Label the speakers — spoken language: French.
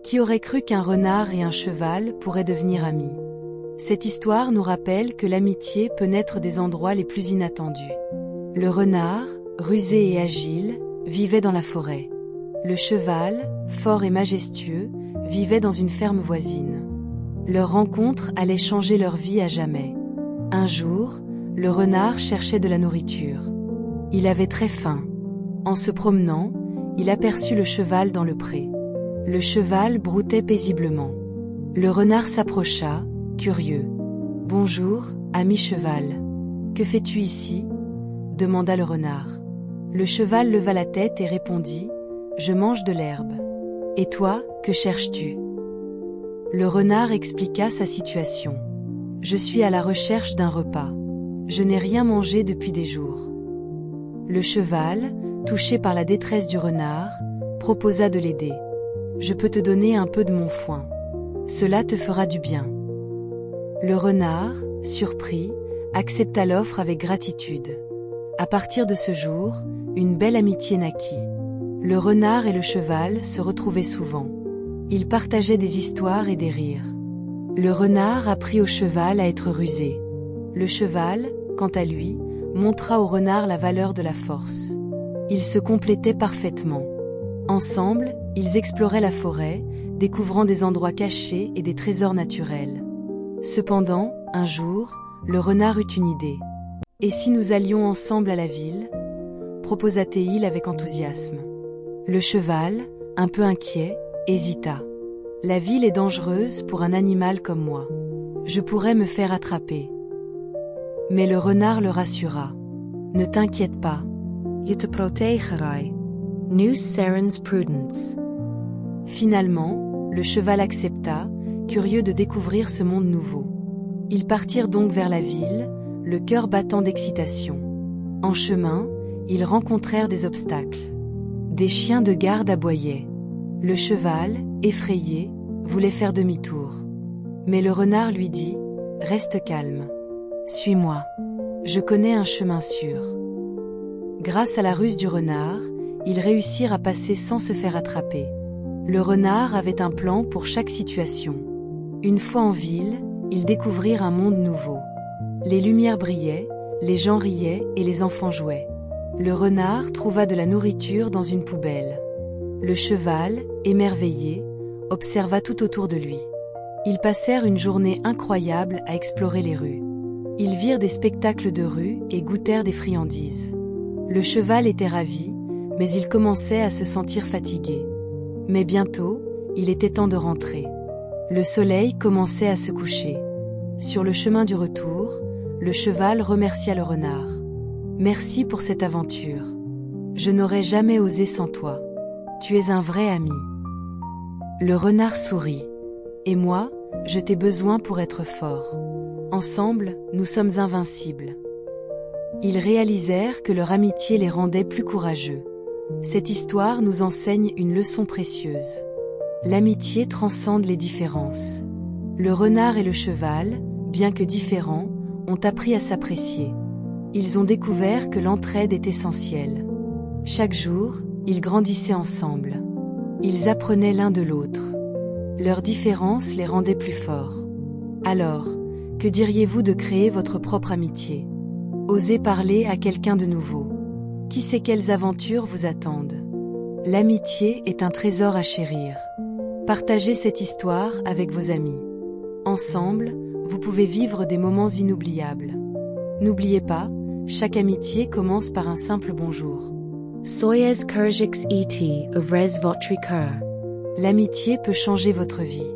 Speaker 1: Qui aurait cru qu'un renard et un cheval pourraient devenir amis? Cette histoire nous rappelle que l'amitié peut naître des endroits les plus inattendus. Le renard, rusé et agile, vivait dans la forêt. Le cheval, fort et majestueux, vivait dans une ferme voisine. Leur rencontre allait changer leur vie à jamais. Un jour, le renard cherchait de la nourriture. Il avait très faim. En se promenant, il aperçut le cheval dans le pré. Le cheval broutait paisiblement. Le renard s'approcha, curieux. « Bonjour, ami cheval. Que fais-tu ici ?» demanda le renard. Le cheval leva la tête et répondit « Je mange de l'herbe. Et toi, que cherches-tu » Le renard expliqua sa situation. « Je suis à la recherche d'un repas. Je n'ai rien mangé depuis des jours. » Le cheval, touché par la détresse du renard, proposa de l'aider. « Je peux te donner un peu de mon foin. Cela te fera du bien. » Le renard, surpris, accepta l'offre avec gratitude. À partir de ce jour, une belle amitié naquit. Le renard et le cheval se retrouvaient souvent. Ils partageaient des histoires et des rires. Le renard apprit au cheval à être rusé. Le cheval, quant à lui, montra au renard la valeur de la force. Ils se complétaient parfaitement. Ensemble, ils exploraient la forêt, découvrant des endroits cachés et des trésors naturels. Cependant, un jour, le renard eut une idée. « Et si nous allions ensemble à la ville ?» proposa-t-il avec enthousiasme. Le cheval, un peu inquiet, hésita. « La ville est dangereuse pour un animal comme moi. Je pourrais me faire attraper. » Mais le renard le rassura. « Ne t'inquiète pas. Je te protégerai. Nous serons prudence. » Finalement, le cheval accepta, curieux de découvrir ce monde nouveau. Ils partirent donc vers la ville, le cœur battant d'excitation. En chemin, ils rencontrèrent des obstacles. Des chiens de garde aboyaient. Le cheval, effrayé, voulait faire demi-tour. Mais le renard lui dit « Reste calme. Suis-moi. Je connais un chemin sûr. » Grâce à la ruse du renard, ils réussirent à passer sans se faire attraper. Le renard avait un plan pour chaque situation. Une fois en ville, ils découvrirent un monde nouveau. Les lumières brillaient, les gens riaient et les enfants jouaient. Le renard trouva de la nourriture dans une poubelle. Le cheval, émerveillé, observa tout autour de lui. Ils passèrent une journée incroyable à explorer les rues. Ils virent des spectacles de rue et goûtèrent des friandises. Le cheval était ravi, mais il commençait à se sentir fatigué. Mais bientôt, il était temps de rentrer. Le soleil commençait à se coucher. Sur le chemin du retour, le cheval remercia le renard. « Merci pour cette aventure. Je n'aurais jamais osé sans toi. Tu es un vrai ami. » Le renard sourit. « Et moi, je t'ai besoin pour être fort. Ensemble, nous sommes invincibles. » Ils réalisèrent que leur amitié les rendait plus courageux. Cette histoire nous enseigne une leçon précieuse. L'amitié transcende les différences. Le renard et le cheval, bien que différents, ont appris à s'apprécier. Ils ont découvert que l'entraide est essentielle. Chaque jour, ils grandissaient ensemble. Ils apprenaient l'un de l'autre. Leurs différences les rendaient plus forts. Alors, que diriez-vous de créer votre propre amitié? Osez parler à quelqu'un de nouveau. Qui sait quelles aventures vous attendent? L'amitié est un trésor à chérir. Partagez cette histoire avec vos amis. Ensemble, vous pouvez vivre des moments inoubliables. N'oubliez pas, chaque amitié commence par un simple bonjour. Soyez courageux et ouvrez votre cœur. L'amitié peut changer votre vie.